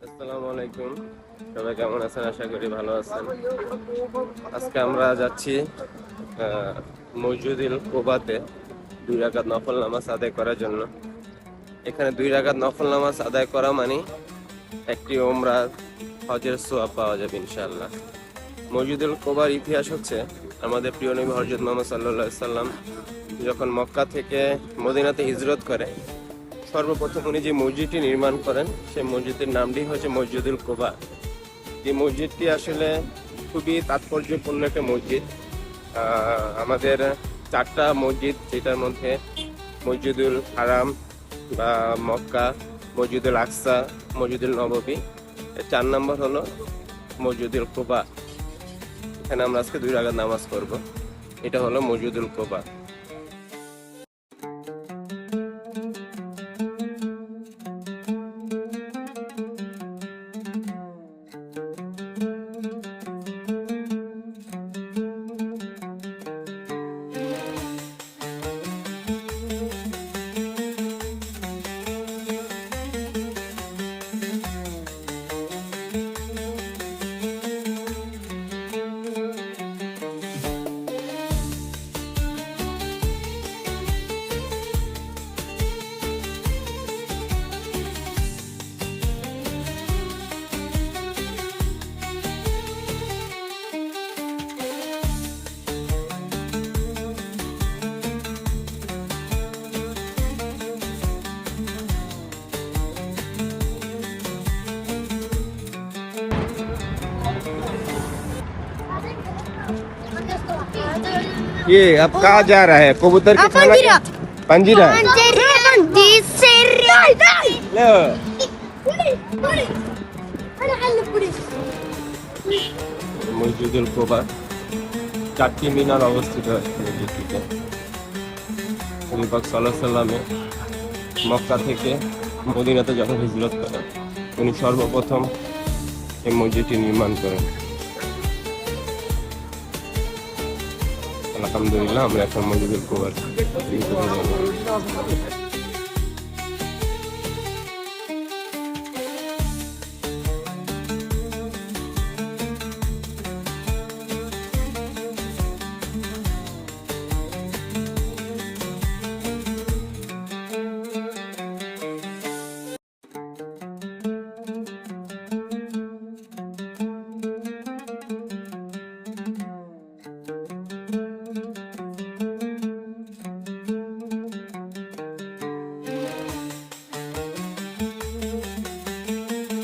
আসসালামু আলাইকুম, সবাই কেমন আছেন? আশা করি ভালো আছেন। আজকে আমরা যাচ্ছি মসজিদুল কুবাতে 2 রাকাত নফল নামাজ আদায় করার জন্য। এখানে 2 রাকাত নফল নামাজ আদায় করা মানে একটি ওমরা হজের সওয়াব পাওয়া যাবে ইনশাআল্লাহ। মসজিদুল কুবার ইতিহাস হচ্ছে, আমাদের প্রিয় নবী হযরত মুহাম্মদ সাল্লাল্লাহু আলাইহি সাল্লাম যখন মক্কা থেকে মদিনাতে হিজরত করে, সর্বপ্রথম উনি যে মসজিদটি নির্মাণ করেন সেই মসজিদের নামটি হচ্ছে মসজিদুল কুবা। এই মসজিদটি আসলে খুবই তাৎপর্যপূর্ণ একটা মসজিদ। আমাদের 4টা মসজিদ, যেটার মধ্যে মসজিদুল হারাম বা মক্কা, মসজিদুল আকসা, মসজিদুল নববী, 4 নম্বর হলো মসজিদুল কুবা। এখানে আমরা আজকে 2 রাকাত নামাজ করব। এটা হলো মসজিদুল কুবা। ये अब कहाँ जा रहा है? कबूतर के खाना पंजीरा लो। মসজিদুল কুবা 4টি মিনার অবস্থিত মসজিদটিতে। নবী পাক সাল্লাল্লাহু আলাইহি সাল্লামে মক্কা থেকে মদিনাতে যখন হিজরত করেন, উনি সর্বপ্রথম এই মসজিদটি নির্মাণ করেন। আলহামদুলিল্লাহ, আমরা এখন মসজিদুল কুবার।